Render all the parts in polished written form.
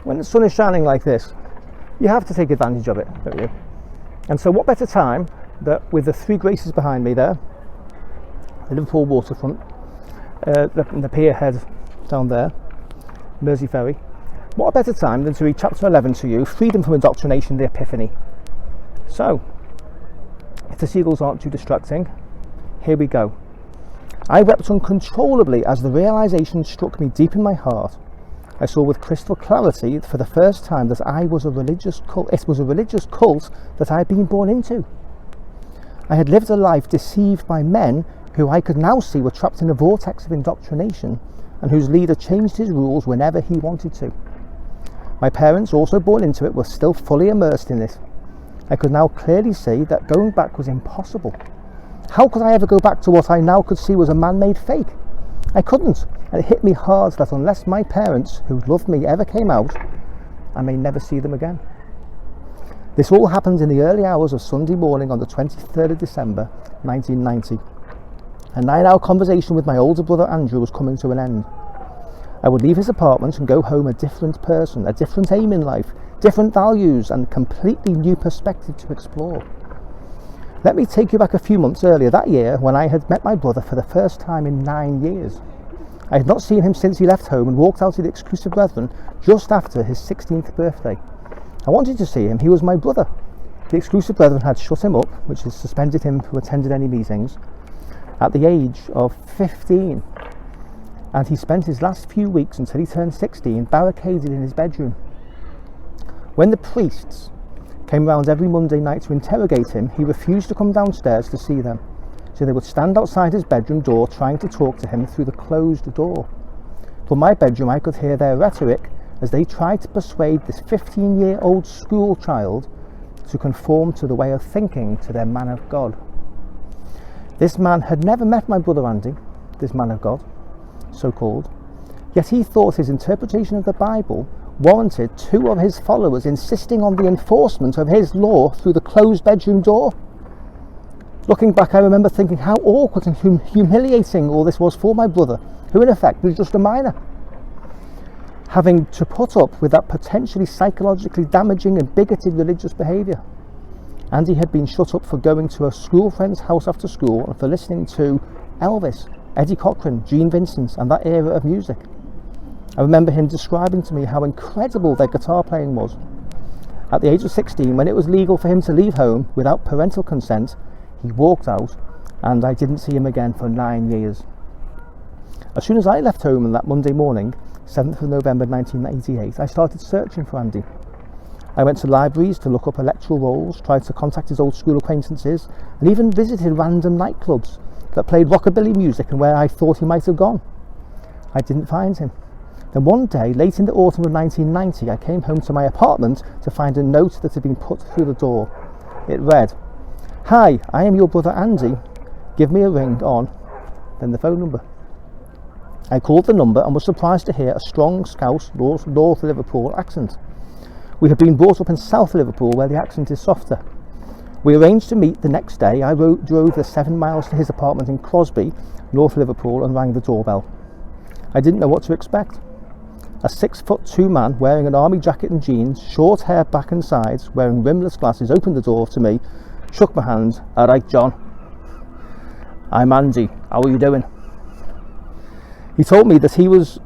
when the sun is shining like this, you have to take advantage of it, don't you? And so what better time that with the three graces behind me there, the Liverpool waterfront, the pier head down there, Mersey Ferry, what a better time than to read chapter 11 to you, Freedom from Indoctrination, the Epiphany. So, if the seagulls aren't too distracting, here we go. I wept uncontrollably as the realization struck me deep in my heart. I saw with crystal clarity for the first time that I was a religious cult. It was a religious cult that I had been born into. I had lived a life deceived by men who I could now see were trapped in a vortex of indoctrination and whose leader changed his rules whenever he wanted to. My parents, also born into it, were still fully immersed in it. I could now clearly see that going back was impossible. How could I ever go back to what I now could see was a man-made fake? I couldn't, and it hit me hard that unless my parents, who loved me, ever came out, I may never see them again. This all happened in the early hours of Sunday morning on the 23rd of December 1990. A 9-hour conversation with my older brother Andrew was coming to an end. I would leave his apartment and go home a different person, a different aim in life, different values and completely new perspective to explore. Let me take you back a few months earlier that year when I had met my brother for the first time in 9 years. I had not seen him since he left home and walked out of the Exclusive Brethren just after his 16th birthday. I wanted to see him, he was my brother. The Exclusive Brethren had shut him up, which has suspended him from attending any meetings, at the age of 15. And he spent his last few weeks until he turned 16 barricaded in his bedroom. When the priests came round every Monday night to interrogate him, he refused to come downstairs to see them, so they would stand outside his bedroom door trying to talk to him through the closed door. From my bedroom I could hear their rhetoric as they tried to persuade this 15-year-old school child to conform to the way of thinking to their man of God. This man had never met my brother Andy, this man of God, so-called, yet he thought his interpretation of the Bible warranted two of his followers insisting on the enforcement of his law through the closed bedroom door. Looking back, I remember thinking how awkward and humiliating all this was for my brother, who in effect was just a minor. Having to put up with that potentially psychologically damaging and bigoted religious behaviour. Andy had been shut up for going to a school friend's house after school and for listening to Elvis, Eddie Cochran, Gene Vincent and that era of music. I remember him describing to me how incredible their guitar playing was. At the age of 16, when it was legal for him to leave home without parental consent, he walked out and I didn't see him again for 9 years. As soon as I left home on that Monday morning, 7th of November 1988, I started searching for Andy. I went to libraries to look up electoral rolls, tried to contact his old school acquaintances, and even visited random nightclubs that played rockabilly music and where I thought he might have gone. I didn't find him. Then one day, late in the autumn of 1990, I came home to my apartment to find a note that had been put through the door. It read, "Hi, I am your brother Andy. Give me a ring on," then the phone number. I called the number and was surprised to hear a strong Scouse North Liverpool accent. We had been brought up in South Liverpool where the accent is softer. We arranged to meet the next day. I drove the 7 miles to his apartment in Crosby, North Liverpool, and rang the doorbell. I didn't know what to expect. A 6'2" man wearing an army jacket and jeans, short hair back and sides, wearing rimless glasses, opened the door to me, shook my hand. "All right, John. I'm Andy. How are you doing?" He told me that he was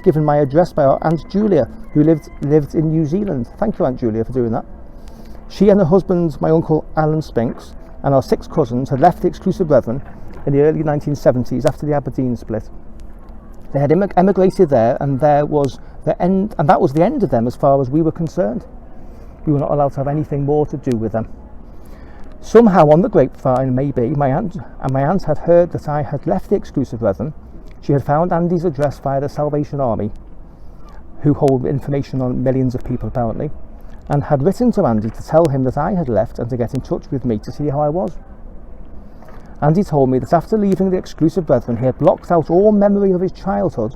given my address by our Aunt Julia, who lived in New Zealand. Thank you, Aunt Julia, for doing that. She and her husband, my uncle Alan Spinks, and our 6 cousins had left the Exclusive Brethren in the early 1970s after the Aberdeen split. They had emigrated there, and that was the end of them as far as we were concerned. We were not allowed to have anything more to do with them. Somehow on the grapevine, maybe, my aunt had heard that I had left the Exclusive Brethren. She had found Andy's address via the Salvation Army, who hold information on millions of people apparently, and had written to Andy to tell him that I had left and to get in touch with me to see how I was. Andy told me that after leaving the Exclusive Brethren, he had blocked out all memory of his childhood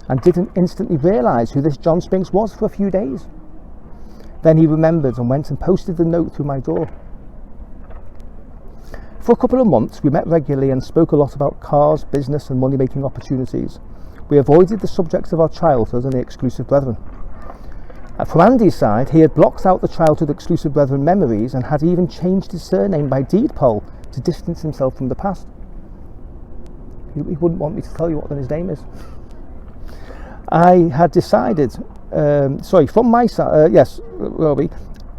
and didn't instantly realise who this John Spinks was for a few days. Then he remembered and went and posted the note through my door. For a couple of months we met regularly and spoke a lot about cars, business and money-making opportunities. We avoided the subjects of our childhood and the Exclusive Brethren. From Andy's side, he had blocked out the childhood Exclusive Brethren memories and had even changed his surname by deed poll to distance himself from the past. He wouldn't want me to tell you what his name is. I had decided, from my side,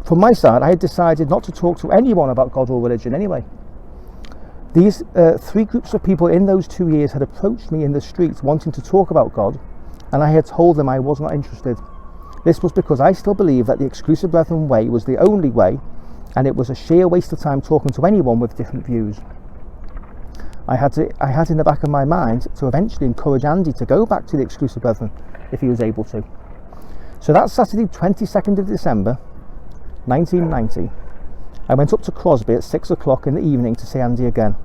from my side, I had decided not to talk to anyone about God or religion anyway. These 3 groups of people in those 2 years had approached me in the streets wanting to talk about God, and I had told them I was not interested. This was because I still believed that the Exclusive Brethren way was the only way, and it was a sheer waste of time talking to anyone with different views. I had in the back of my mind to eventually encourage Andy to go back to the Exclusive Brethren if he was able to. So that Saturday 22nd of December 1990, I went up to Crosby at 6 o'clock in the evening to see Andy again.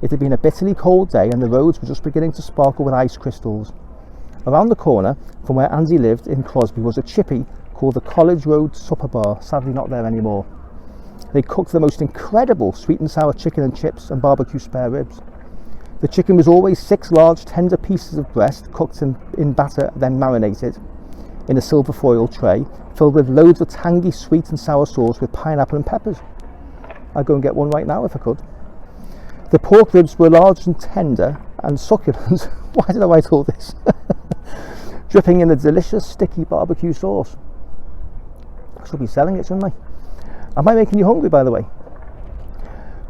It had been a bitterly cold day and the roads were just beginning to sparkle with ice crystals. Around the corner from where Andy lived in Crosby was a chippy called the College Road Supper Bar, sadly not there anymore. They cooked the most incredible sweet and sour chicken and chips and barbecue spare ribs. The chicken was always 6 large tender pieces of breast cooked in batter, then marinated in a silver foil tray filled with loads of tangy sweet and sour sauce with pineapple and peppers. I'd go and get one right now if I could. The pork ribs were large and tender and succulent. Why did I write all this? Dripping in a delicious sticky barbecue sauce. I should be selling it, shouldn't I? Am I making you hungry, by the way?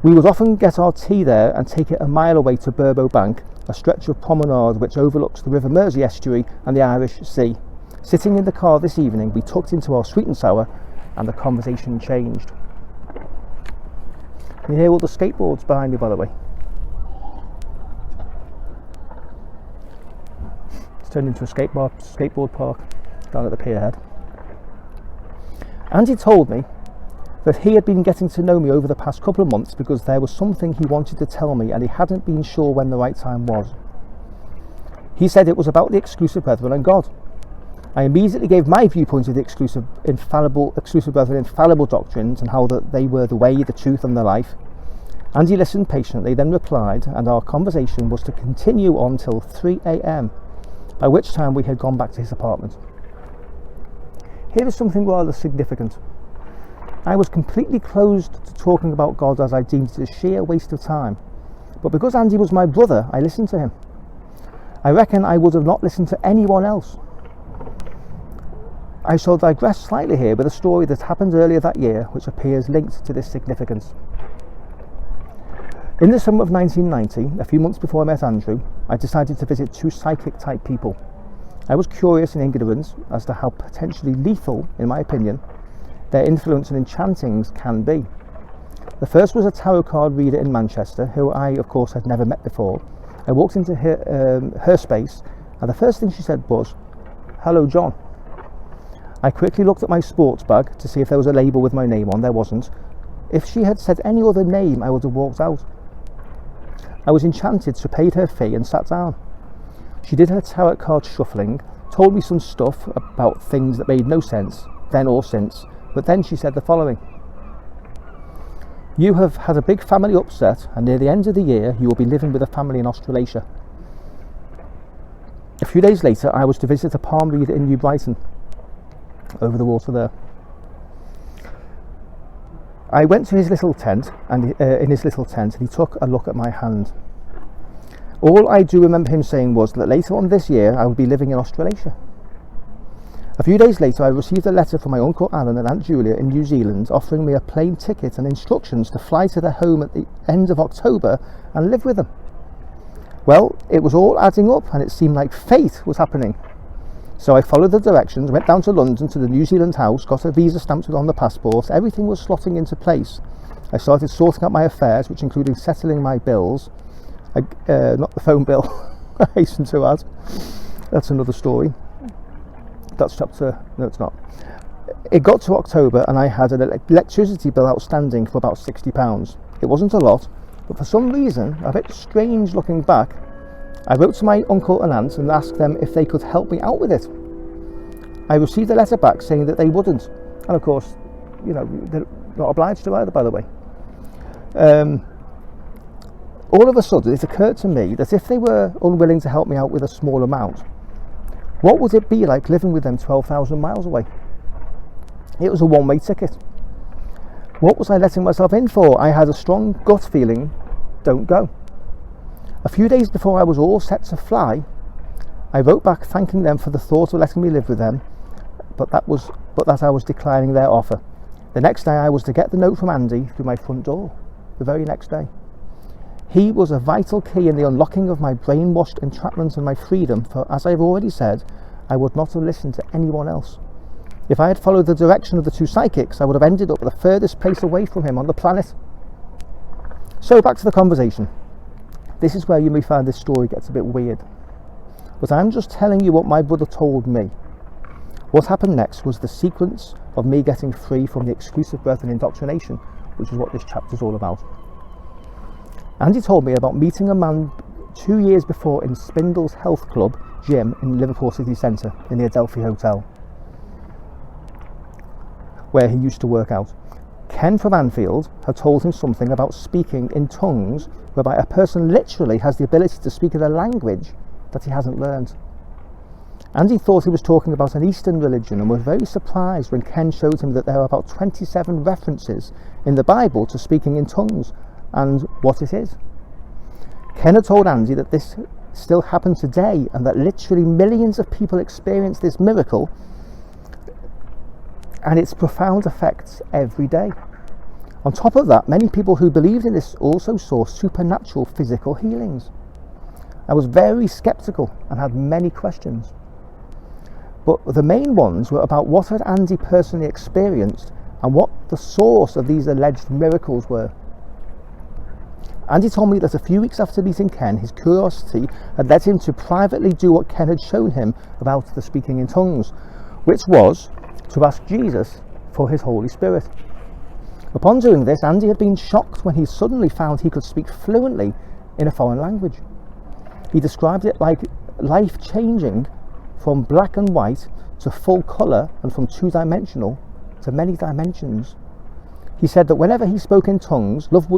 We would often get our tea there and take it a mile away to Burbo Bank, a stretch of promenade which overlooks the River Mersey estuary and the Irish Sea. Sitting in the car this evening, we tucked into our sweet and sour and the conversation changed. Can you hear all the skateboards behind me, by the way? It's turned into a skateboard park down at the pier head. Andy told me that he had been getting to know me over the past couple of months because there was something he wanted to tell me and he hadn't been sure when the right time was. He said it was about the Exclusive Brethren and God. I immediately gave my viewpoint of the Exclusive Brethren infallible doctrines and how that they were the way, the truth and the life. Andy listened patiently, then replied, and our conversation was to continue on till 3 a.m, by which time we had gone back to his apartment. Here is something rather significant. I was completely closed to talking about God as I deemed it a sheer waste of time, but because Andy was my brother, I listened to him. I reckon I would have not listened to anyone else. I shall digress slightly here with a story that happened earlier that year which appears linked to this significance. In the summer of 1990, a few months before I met Andrew, I decided to visit 2 psychic type people. I was curious and ignorant as to how potentially lethal, in my opinion, their influence and enchantings can be. The first was a tarot card reader in Manchester, who I of course had never met before. I walked into her space and the first thing she said was, "Hello John." I quickly looked at my sports bag to see if there was a label with my name on. There wasn't. If she had said any other name, I would have walked out. I was enchanted, so paid her fee and sat down. She did her tarot card shuffling, told me some stuff about things that made no sense, then or since, but then she said the following: "You have had a big family upset, and near the end of the year you will be living with a family in Australasia." A few days later I was to visit a palm reader in New Brighton, over the water there. I went to his little tent, and he took a look at my hand. All I do remember him saying was that later on this year I would be living in Australasia. A few days later I received a letter from my Uncle Alan and Aunt Julia in New Zealand offering me a plane ticket and instructions to fly to their home at the end of October and live with them. Well, it was all adding up and it seemed like fate was happening. So I followed the directions, went down to London to the New Zealand house, got a visa stamped on the passport. Everything was slotting into place. I started sorting out my affairs, which included settling my bills. Not the phone bill, I hasten to add. That's another story. That's chapter... no, it's not. It got to October and I had an electricity bill outstanding for about £60. It wasn't a lot, but for some reason, a bit strange looking back, I wrote to my uncle and aunt and asked them if they could help me out with it. I received a letter back saying that they wouldn't, and of course, you know, they're not obliged to either, by the way. All of a sudden it occurred to me that if they were unwilling to help me out with a small amount, What would it be like living with them 12,000 miles away? It was a one-way ticket. What was I letting myself in for? I had a strong gut feeling, don't go. A few days before I was all set to fly, I wrote back thanking them for the thought of letting me live with them, but that I was declining their offer. The next day I was to get the note from Andy through my front door, the very next day. He was a vital key in the unlocking of my brainwashed entrapment and my freedom, for as I've already said, I would not have listened to anyone else. If I had followed the direction of the two psychics, I would have ended up the furthest place away from him on the planet. So back to the conversation. This is where you may find this story gets a bit weird. But I'm just telling you what my brother told me. What happened next was the sequence of me getting free from the Exclusive Brethen indoctrination, which is what this chapter is all about. Andy told me about meeting a man 2 years before in Spindle's Health Club gym in Liverpool City Centre in the Adelphi Hotel, where he used to work out. Ken from Anfield had told him something about speaking in tongues, whereby a person literally has the ability to speak in a language that he hasn't learned. Andy thought he was talking about an Eastern religion and was very surprised when Ken showed him that there are about 27 references in the Bible to speaking in tongues and what it is. Ken had told Andy that this still happened today and that literally millions of people experience this miracle and its profound effects every day. On top of that, many people who believed in this also saw supernatural physical healings. I was very skeptical and had many questions. But the main ones were about what had Andy personally experienced and what the source of these alleged miracles were. Andy told me that a few weeks after meeting Ken, his curiosity had led him to privately do what Ken had shown him about the speaking in tongues, which was to ask Jesus for his Holy Spirit. Upon doing this, Andy had been shocked when he suddenly found he could speak fluently in a foreign language. He described it like life-changing, from black and white to full colour, and from two-dimensional to many dimensions. He said that whenever he spoke in tongues, love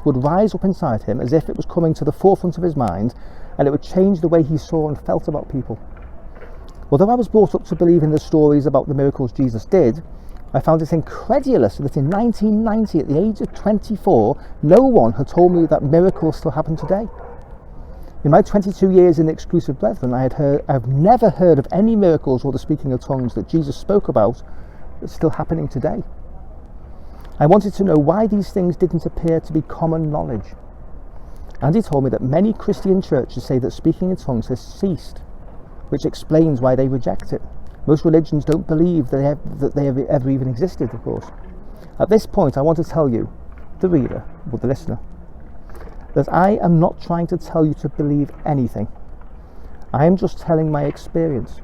would rise up inside him as if it was coming to the forefront of his mind, and it would change the way he saw and felt about people. Although I was brought up to believe in the stories about the miracles Jesus did, I found it incredulous that in 1990, at the age of 24, no one had told me that miracles still happen today. In my 22 years in the Exclusive Brethren, I've never heard of any miracles or the speaking of tongues that Jesus spoke about that's still happening today. I wanted to know why these things didn't appear to be common knowledge. Andy told me that many Christian churches say that speaking in tongues has ceased, which explains why they reject it. Most religions don't believe that they have ever even existed, of course. At this point, I want to tell you, the reader, or the listener, that I am not trying to tell you to believe anything. I am just telling my experience.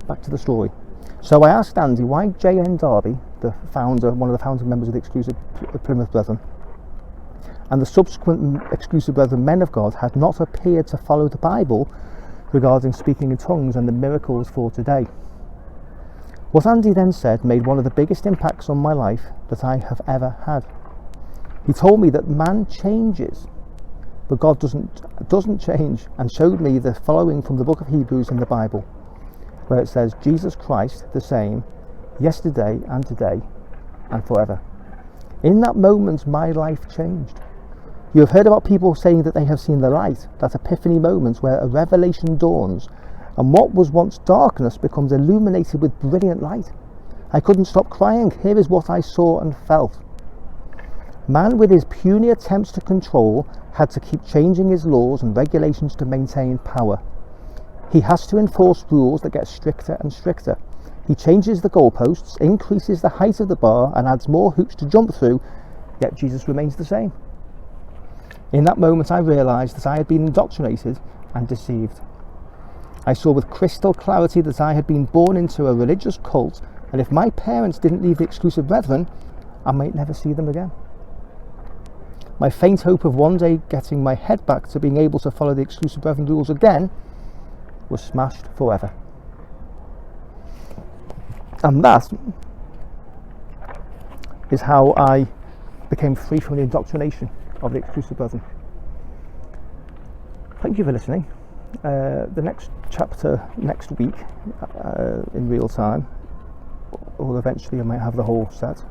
Back to the story. So I asked Andy why J.N. Darby, one of the founding members of the Exclusive Plymouth Brethren, and the subsequent Exclusive Brethren men of God had not appeared to follow the Bible regarding speaking in tongues and the miracles for today. What Andy then said made one of the biggest impacts on my life that I have ever had. He told me that man changes, but God doesn't change, and showed me the following from the book of Hebrews in the Bible, where it says, Jesus Christ the same, yesterday and today and forever. In that moment, my life changed. You have heard about people saying that they have seen the light, that epiphany moment where a revelation dawns, and what was once darkness becomes illuminated with brilliant light. I couldn't stop crying. Here is what I saw and felt. Man, with his puny attempts to control, had to keep changing his laws and regulations to maintain power. He has to enforce rules that get stricter and stricter. He changes the goalposts, increases the height of the bar, and adds more hoops to jump through, yet Jesus remains the same. In that moment, I realised that I had been indoctrinated and deceived. I saw with crystal clarity that I had been born into a religious cult, and if my parents didn't leave the Exclusive Brethren, I might never see them again. My faint hope of one day getting my head back to being able to follow the Exclusive Brethren rules again was smashed forever. And that is how I became free from the indoctrination of the Exclusive Brethren. Thank you for listening. the next chapter next week in real time, or eventually I might have the whole set,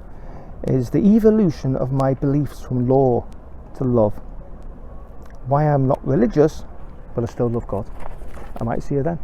is the evolution of my beliefs from law to love. Why I'm not religious, but I still love God. I might see you then.